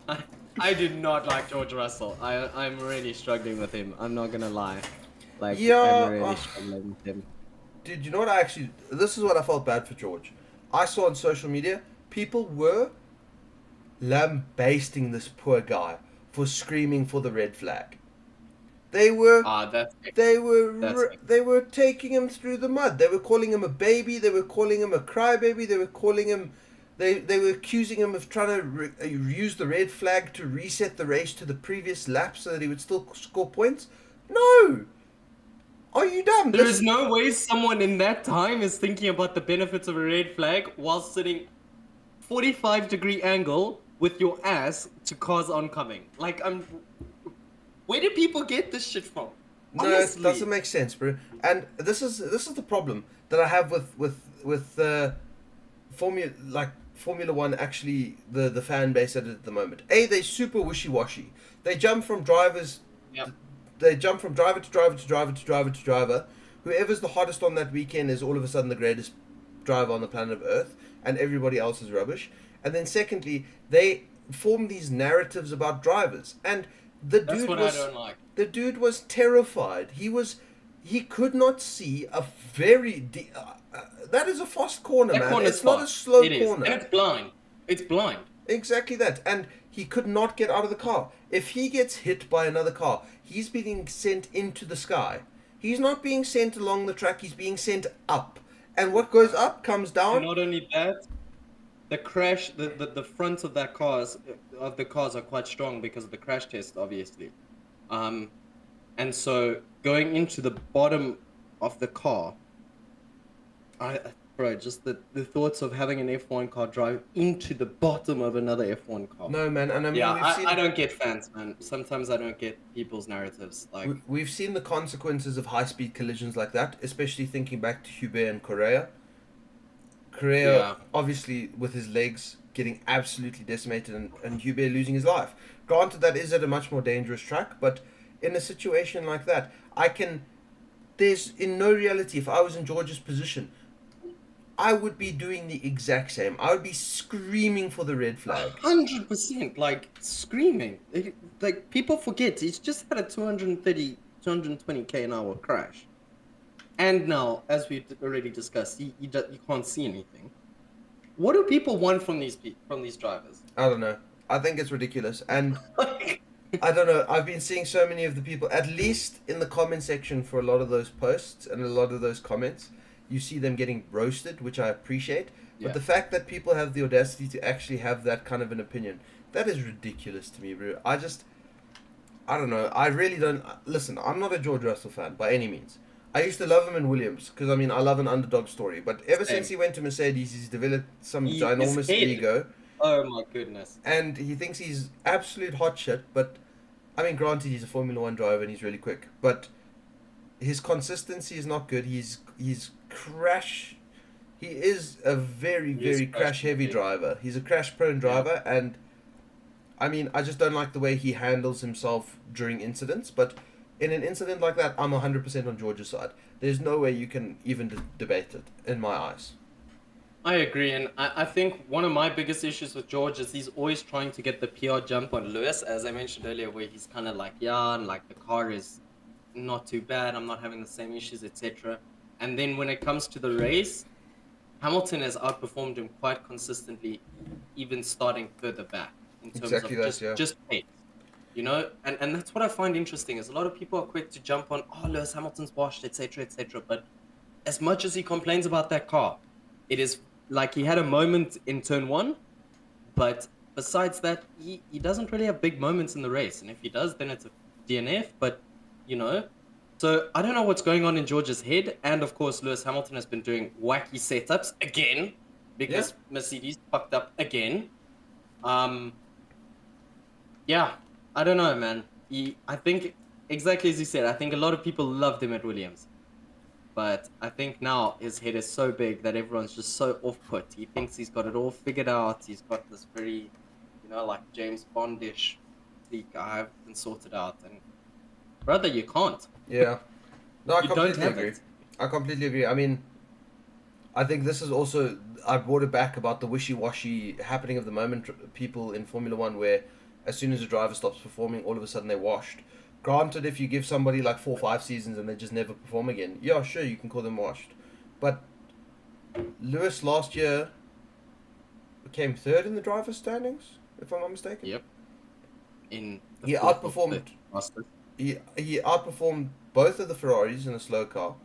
I did not like George Russell. I'm really struggling with him. I'm not gonna lie. Like, Yeah, I'm really struggling with him. Dude, you know what this is what I felt bad for George. I saw on social media, people were lambasting this poor guy for screaming for the red flag. They were That's they were taking him through the mud. They were calling him a baby. They were calling him a crybaby. They were calling him. They were accusing him of trying to use the red flag to reset the race to the previous lap so that he would still score points. No, are you dumb? There is no way someone in that time is thinking about the benefits of a red flag while sitting 45-degree angle with your ass to cars oncoming. Like, where do people get this shit from? No, Honestly. it doesn't make sense, bro. And this is the problem that I have with Formula One. Actually, the fan base at the moment. They're super wishy-washy. They jump from drivers. Yep. They jump from driver to driver to driver to driver to driver. Whoever's the hottest on that weekend is all of a sudden the greatest driver on the planet of Earth, and everybody else is rubbish. And then secondly, they form these narratives about drivers. And the That's dude what was I don't like. the dude was terrified. He could not see a very that is a fast corner, That man. corner's It's not a fast. slow It is. corner. And it's blind. It's blind. Exactly that. And he could not get out of the car. If he gets hit by another car, he's being sent into the sky. He's not being sent along the track, he's being sent up. And what goes up comes down. And not only that, the crash, the front of the cars are quite strong because of the crash test, obviously. And so going into the bottom of the car, bro, just the thoughts of having an F1 car drive into the bottom of another F1 car. No, man, and I mean Yeah, we've I seen don't get fans, man. Sometimes I don't get people's narratives. Like, we've seen the consequences of high speed collisions like that, especially thinking back to Hubert and Correa. Correa, yeah, obviously, with his legs getting absolutely decimated and Hubert losing his life. Granted, that is at a much more dangerous track, but in a situation like that, there's in no reality, if I was in George's position, I would be doing the exact same. I would be screaming for the red flag. 100%, like screaming. Like people forget he's just had a 230, 220k an hour crash, and now, as we already discussed, you can't see anything. What do people want from these drivers? I don't know. I think it's ridiculous. And Like, I don't know. I've been seeing so many of the people, at least in the comment section for a lot of those posts and a lot of those comments, you see them getting roasted, which I appreciate. But yeah. the fact that people have the audacity to actually have that kind of an opinion, that is ridiculous to me, bro. I don't know. I really don't. Listen, I'm not a George Russell fan by any means. I used to love him in Williams because, I mean, I love an underdog story. But ever Same. since he went to Mercedes, he's developed some His ginormous head. ego. Oh my goodness. And he thinks he's absolute hot shit, but I mean, granted, he's a Formula One driver and he's really quick, but his consistency is not good. He's crash. He is a very He is very crash heavy driver. He's a crash prone driver, and I mean, I just don't like the way he handles himself during incidents. But in an incident like that, I'm 100% on George's side. There's no way you can even debate it in my eyes. I agree, and I think one of my biggest issues with George is he's always trying to get the PR jump on Lewis, as I mentioned earlier, where he's kind of like, yeah, and like the car is not too bad, I'm not having the same issues, etc. And then when it comes to the race, Hamilton has outperformed him quite consistently, even starting further back in terms Exactly of that, yeah. just pace. You know, and that's what I find interesting is a lot of people are quick to jump on, oh, Lewis Hamilton's washed, etc., etc. But as much as he complains about that car, it is like he had a moment in turn one, but besides that, he doesn't really have big moments in the race. And if he does, then it's a DNF. But, you know, so I don't know what's going on in George's head. And of course, Lewis Hamilton has been doing wacky setups again because Mercedes fucked up again. Yeah, I don't know, man. I think, exactly as you said, I think a lot of people loved him at Williams. But I think now his head is so big that everyone's just so off-put. He thinks he's got it all figured out. He's got this very, you know, like James Bondish sleek I've been sorted out. And brother, you can't. Yeah. No, I You don't completely have agree. it. I completely agree. I mean, I think this is also, I brought it back about the wishy-washy happening of the moment, people in Formula One, where as soon as a driver stops performing, all of a sudden they're washed. Granted, if you give somebody like 4 or 5 seasons and they just never perform again, yeah, sure, you can call them washed. But Lewis last year came third in the driver's standings, if I'm not mistaken. Yep. In the He fourth or outperformed. fifth Masters. He outperformed both of the Ferraris in a slow car.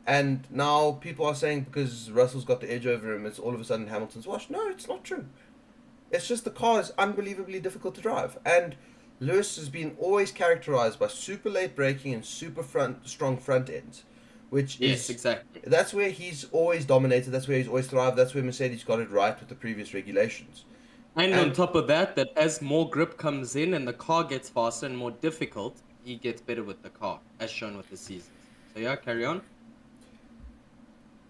And now people are saying because Russell's got the edge over him, it's all of a sudden Hamilton's washed. No, it's not true. It's just the car is unbelievably difficult to drive. And Lewis has been always characterized by super late braking and super strong front ends, which Yes, is exactly. that's where he's always dominated. That's where he's always thrived. That's where Mercedes got it right with the previous regulations. And on And top of that, that as more grip comes in and the car gets faster and more difficult, he gets better with the car, as shown with the seasons. So yeah, carry on.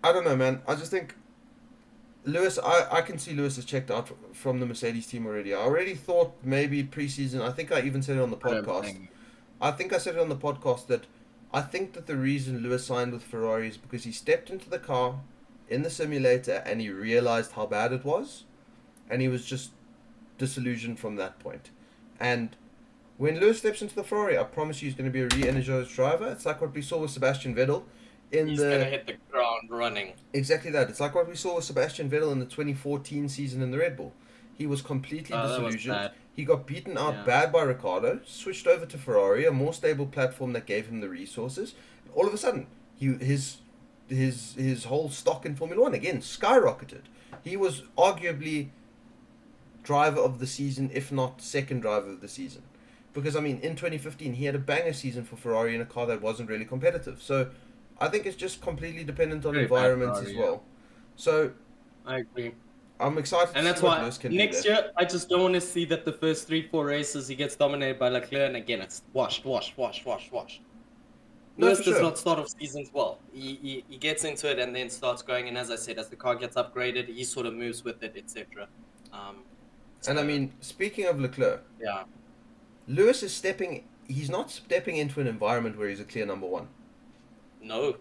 I don't know, man. I just think Lewis, I can see Lewis has checked out from the Mercedes team already. I already thought maybe preseason. I think I even said it on the I don't podcast. think- I think I said it on the podcast that I think that the reason Lewis signed with Ferrari is because he stepped into the car in the simulator and he realized how bad it was, and he was just disillusioned from that point. And when Lewis steps into the Ferrari, I promise you he's going to be a re-energized driver. It's like what we saw with Sebastian Vettel in He's the gonna hit the ground running. exactly that. It's like what we saw with Sebastian Vettel in the 2014 season in the Red Bull. He was completely Oh, that was disillusioned. bad. He got beaten out Yeah. bad by Ricciardo, switched over to Ferrari, a more stable platform that gave him the resources. All of a sudden, his whole stock in Formula One again skyrocketed. He was arguably driver of the season, if not second driver of the season. Because I mean, in 2015, he had a banger season for Ferrari in a car that wasn't really competitive. So I think it's just completely dependent on Very bad environments Ferrari, as well. So I agree. I'm excited And to see that's what why Lewis can do next there. year, I just don't want to see that the first 3, 4 races he gets dominated by Leclerc, and again, it's washed, washed, washed, washed, washed. No, Lewis for does sure. not start off seasons well. He gets into it and then starts going. And as I said, as the car gets upgraded, he sort of moves with it, etc. Um, And I so mean, speaking of Leclerc, yeah, Lewis is stepping. He's not stepping into an environment where he's a clear number one. no.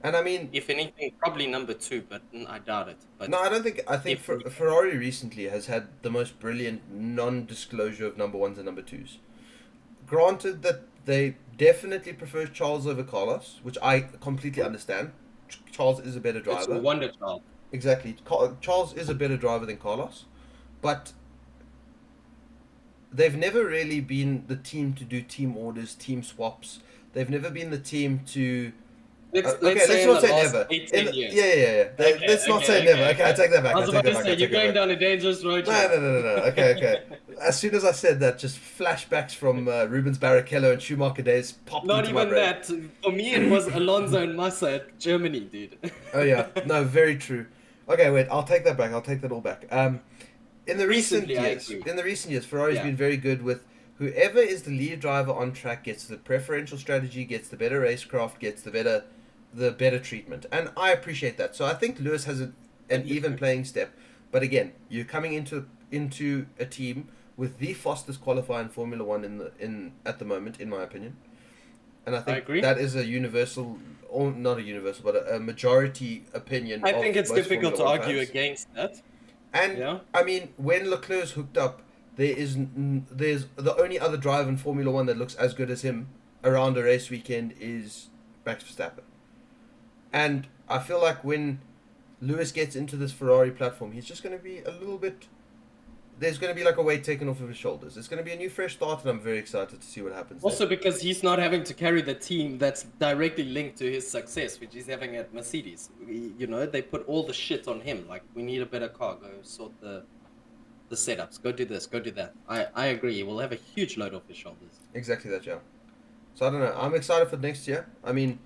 And I mean, If anything, probably number 2, but I doubt it. no, But I don't think. I think if anything, Ferrari recently has had the most brilliant non-disclosure of number ones and number twos. Granted that they definitely prefer Charles over Carlos, which I completely understand. Charles is a better it's a driver. wonder child. Exactly. Charles is a better driver than Carlos, but they've never really been the team to do team orders, team swaps. They've never been the team to. Let's Okay, say let's in not the say last never. 8, In 10 years. Let's Okay, not say okay, never. okay, Okay, I okay. take that back. I I was take about that to back. say I you're take that going back. down a dangerous road No, here. no, no, no, no. Okay, okay. As soon as I said that, just flashbacks from Rubens Barrichello and Schumacher days popped Not into my even brain. that. For me, it was Alonso and Massa at Germany, dude. Oh yeah, no, very true. Okay, wait, I'll take that back. I'll take that all back. Recently, I agree. In the recent years, Ferrari's Yeah, been very good with whoever is the lead driver on track gets the preferential strategy, gets the better racecraft, gets the better treatment, and I appreciate that. So I think Lewis has an even playing step. But again, you're coming into a team with the fastest qualifier in Formula One in at the moment, in my opinion, and I I think agree. that is a universal, or not a universal, but a majority opinion I of think it's most difficult Formula to One argue fans. against that. And Yeah. I mean, when Leclerc's hooked up, there's the only other driver in Formula One that looks as good as him around a race weekend is Max Verstappen. And I feel like when Lewis gets into this Ferrari platform, he's just going to be a little bit. There's going to be like a weight taken off of his shoulders. It's going to be a new fresh start, and I'm very excited to see what happens there. Also because he's not having to carry the team that's directly linked to his success, which he's having at Mercedes. You know, they put all the shit on him. Like, we need a better car. Go sort the setups. Go do this. Go do that. I agree. He will have a huge load off his shoulders. Exactly that, yeah. So I don't know. I'm excited for next year. I mean,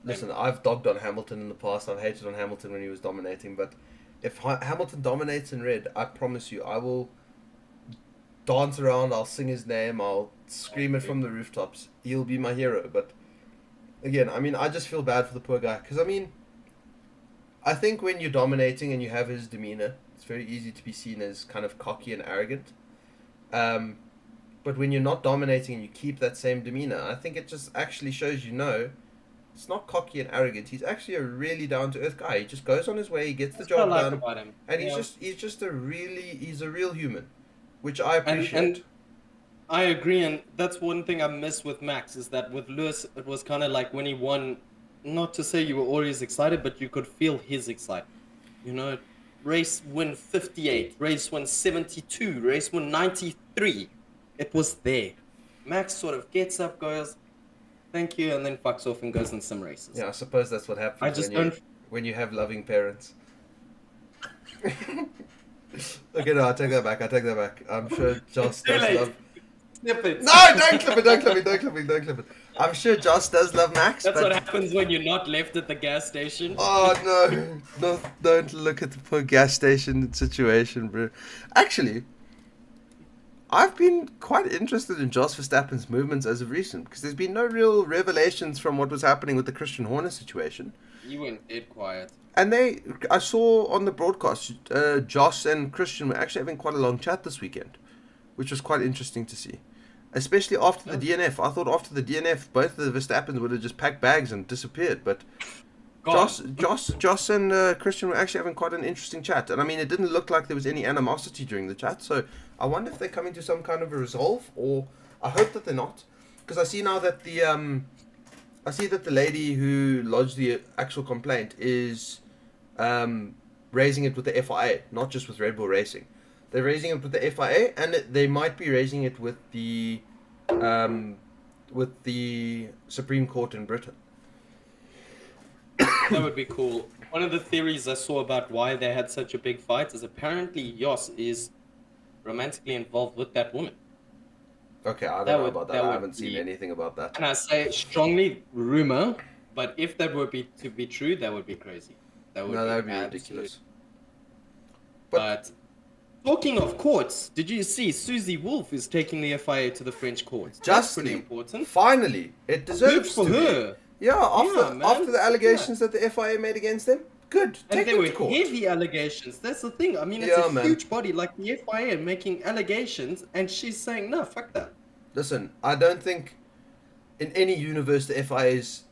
listen, I've dogged on Hamilton in the past. I've hated on Hamilton when he was dominating, but if Hamilton dominates in red, I promise you, I will dance around. I'll sing his name. I'll scream it from the rooftops. He'll be my hero. But again, I mean, I just feel bad for the poor guy because I mean, I think when you're dominating and you have his demeanor, it's very easy to be seen as kind of cocky and arrogant. Um, but when you're not dominating and you keep that same demeanor, I think it just actually shows it's not cocky and arrogant. He's actually a really down to earth guy. He just goes on his way, he gets the That's what I job like done, about him. and Yeah. he's a real human, which I appreciate. And I agree, and that's one thing I miss with Max is that with Lewis, it was kind of like when he won. Not to say you were always excited, but you could feel his excitement. You know, race win 58, race win 72, race win 93. It was there. Max sort of gets up, goes, "Thank you," and then fucks off and goes in some races. Yeah, I suppose that's what I happens just when don't. you have loving parents. Okay, no, I take that back. I'm sure Joss Too does late. love. Snip it. No, don't clip it, don't clip it, don't clip it, don't clip it. I'm sure Joss does love Max, That's but what happens when you're not left at the gas station. oh no, don't look at the poor gas station situation, bro. Actually, I've been quite interested in Jos Verstappen's movements as of recent because there's been no real revelations from what was happening with the Christian Horner situation. You went dead quiet. And I saw on the broadcast, Joss and Christian were actually having quite a long chat this weekend, which was quite interesting to see. Especially after the DNF. I thought after the DNF, both of the Verstappens would have just packed bags and disappeared. But Joss and Christian were actually having quite an interesting chat. And I mean, it didn't look like there was any animosity during the chat. So I wonder if they're coming to some kind of a resolve, or I hope that they're not. Because I see now that the lady who lodged the actual complaint is raising it with the FIA, not just with Red Bull Racing. They're raising it with the FIA, and they might be raising it with the Supreme Court in Britain. That would be cool. One of the theories I saw about why they had such a big fight is apparently Jos is romantically involved with that woman. Okay, I don't That know would- about that. that I would haven't seen be- anything about that. And I say strongly rumor, but if that were to be true, that would be crazy. That would No, be that would be absolute. ridiculous. But talking of courts, did you see Susie Wolf is taking the FIA to the French courts? That's pretty Justly, important. finally, it Good deserves for to be. her. Yeah, Yeah, man. after the allegations that the FIA made against them, good. And Take they them were to court. heavy allegations. That's the thing. I mean, it's Yeah, a man. huge body like the FIA making allegations, and she's saying, no, fuck that. Listen, I don't think in any universe the FIA's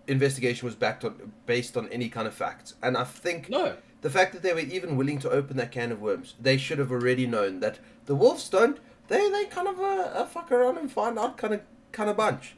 investigation was based on any kind of facts. And I think No. the fact that they were even willing to open that can of worms, they should have already known that the Wolves don't. They kind of fuck around and find out kind of bunch.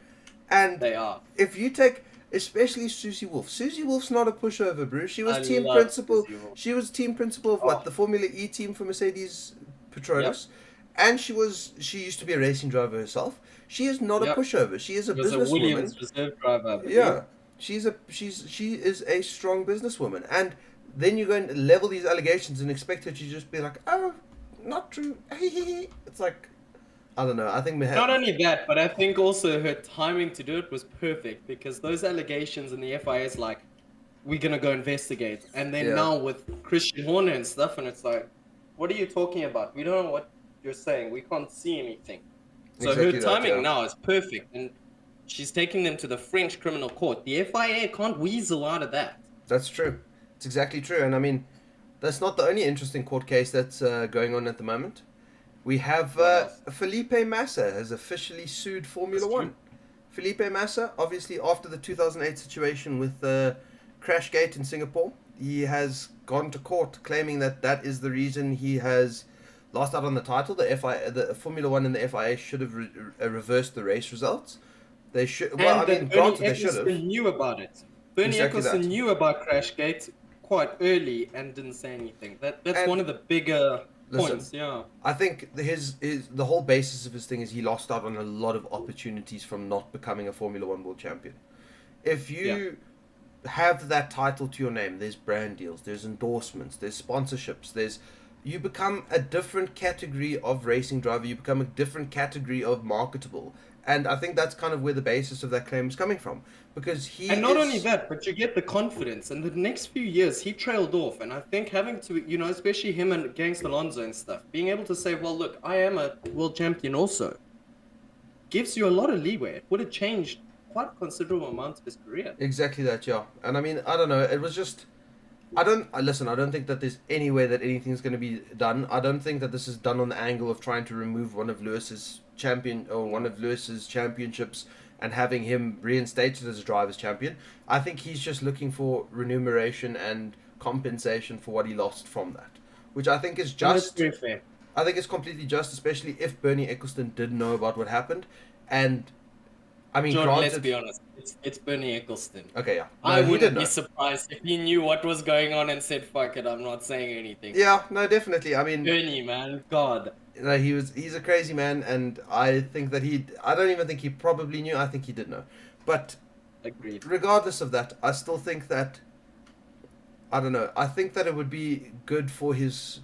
And They are. if you take especially Susie Wolf. Susie Wolf's not a pushover, Bruce. She was I team love principal. Susie Wolf. She was team principal of Oh. what, the Formula E team for Mercedes Petronas, and she used to be a racing driver herself. She is not Yep. a pushover. She is a She was a businesswoman. Williams reserve driver. I believe. Yeah, she is a strong businesswoman, and then you go and level these allegations and expect her to just be like, oh, not true. It's like, I don't know. I think Not only that, but I think also her timing to do it was perfect because those allegations in the FIA is like, we're gonna go investigate, and then Yeah. now with Christian Horner and stuff, and it's like, what are you talking about? We don't know what you're saying. We can't see anything. So Exactly her that, timing yeah. now is perfect, and she's taking them to the French criminal court. The FIA can't weasel out of that. That's true. It's exactly true. And I mean, that's not the only interesting court case that's going on at the moment. We have What else? Felipe Massa has officially sued Formula That's One. true. Felipe Massa, obviously after the 2008 situation with Crashgate in Singapore, he has gone to court claiming that that is the reason he has lost out on the title. The Formula One and the FIA should have reversed the race results. They should. Well, And I mean, that granted, Bernie they should have. Eccleston knew about it. Bernie Exactly Eccleston that. knew about Crashgate quite early and didn't say anything. That's And one of the bigger listen, points, yeah. I think the whole basis of his thing is he lost out on a lot of opportunities from not becoming a Formula One world champion. If you have that title to your name, there's brand deals, there's endorsements, there's sponsorships, you become a different category of racing driver, you become a different category of marketable. And I think that's kind of where the basis of that claim is coming from. Because And not only that, but you get the confidence. And the next few years, he trailed off. And I think having to, especially him and against Alonso and stuff, being able to say, well, look, I am a world champion also, gives you a lot of leeway. It would have changed quite a considerable amount of his career. Exactly that, yeah. And I mean, I don't know, it was just... I don't think that there's any way that anything's going to be done. I don't think that this is done on the angle of trying to remove one of Lewis's championships and having him reinstated as a driver's champion. I think he's just looking for remuneration and compensation for what he lost from that, which I think is And that's just. very fair. I think it's completely just, especially if Bernie Eccleston did know about what happened, and I mean, Jordan, granted, let's be honest. It's Bernie Eccleston. okay, yeah, no, I he did wouldn't know. be surprised if he knew what was going on and said, fuck it, I'm not saying anything. Yeah, no, definitely. I mean, Bernie, man, God. no, he's a crazy man, and I think that I don't even think he probably knew. I think he did know, but Agreed. regardless of that, I still think that I don't know. I think that it would be good for his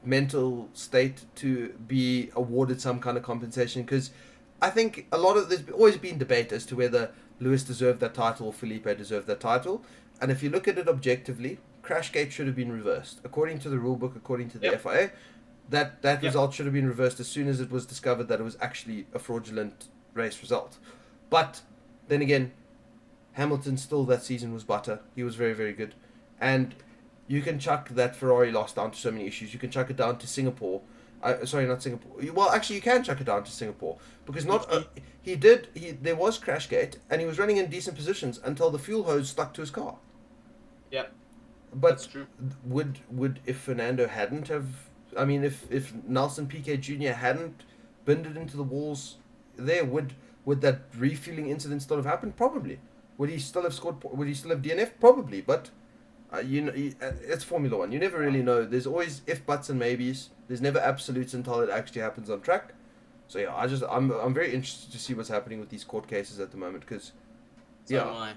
mental state to be awarded some kind of compensation, because I think there's always been debate as to whether Lewis deserved that title or Felipe deserved that title, and if you look at it objectively, Crashgate should have been reversed according to the rule book, according to the Yep. FIA. That Yep. result should have been reversed as soon as it was discovered that it was actually a fraudulent race result. But then again, Hamilton still that season was butter. He was very, very good. And you can chuck that Ferrari loss down to so many issues. You can chuck it down to Singapore. Sorry, not Singapore. Well, actually, you can chuck it down to Singapore. Because there was Crashgate, and he was running in decent positions until the fuel hose stuck to his car. Yeah, But that's true. would if Fernando hadn't have... I mean, if Nelson Piquet Jr. hadn't binned it into the walls there, would that refueling incident still have happened? Probably. Would he still have scored? Would he still have DNF? Probably. But it's Formula One. You never really know. There's always if, buts, and maybes. There's never absolutes until it actually happens on track. So yeah, I'm very interested to see what's happening with these court cases at the moment, because So yeah, am I.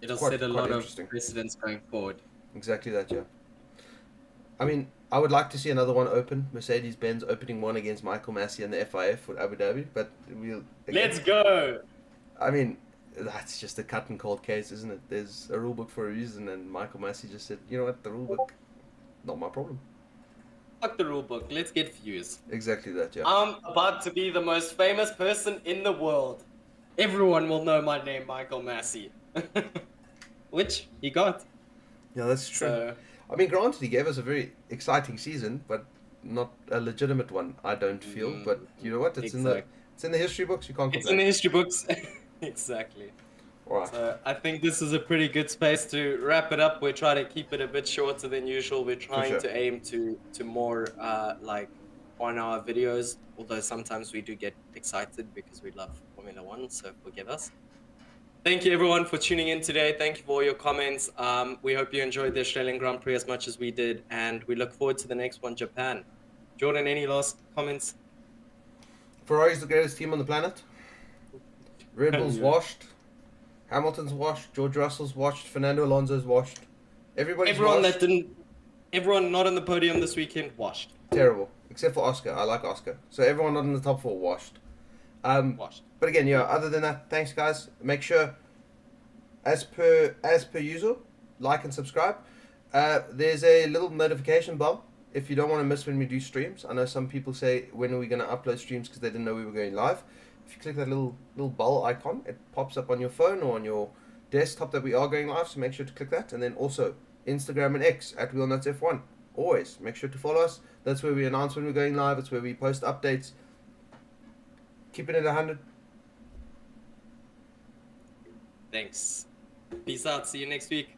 It'll Quite- set a quite lot of interesting. precedents going forward. exactly that. Yeah. I mean, I would like to see another one open. Mercedes-Benz opening one against Michael Massey and the FIA for Abu Dhabi, but we'll. Let's go! I mean, that's just a cut and cold case, isn't it? There's a rule book for a reason, and Michael Massey just said, you know what, the rule book, not my problem. Fuck the rule book. Let's get views. Exactly that, yeah. I'm about to be the most famous person in the world. Everyone will know my name, Michael Massey. Which he got. Yeah, that's true. So, I mean, granted, he gave us a very exciting season, but not a legitimate one, I don't feel. But you know what? It's in the history books. You can't complain. It's in the history books. Exactly. All right. So I think this is a pretty good space to wrap it up. We're trying to keep it a bit shorter than usual. We're trying sure. to aim to more like 1 hour videos, although sometimes we do get excited because we love Formula One, so forgive us. Thank you everyone for tuning in today. Thank you for all your comments. We hope you enjoyed the Australian Grand Prix as much as we did, and we look forward to the next one, Japan. Jordan, any last comments? Ferrari's the greatest team on the planet. Red Bull's washed. Hamilton's washed. George Russell's washed. Fernando Alonso's washed. Everyone washed. Everyone not on the podium this weekend washed. Terrible, except for Oscar. I like Oscar. So everyone not in the top 4 washed. Washed. But again, yeah. Other than that, thanks guys. Make sure, as per usual, like and subscribe. There's a little notification bell if you don't want to miss when we do streams. I know some people say, when are we going to upload streams, because they didn't know we were going live. If you click that little bell icon, it pops up on your phone or on your desktop that we are going live. So make sure to click that, and then also Instagram and X at WheelNutsF1. Always make sure to follow us. That's where we announce when we're going live. It's where we post updates. Keeping it 100. Thanks. Peace out. See you next week.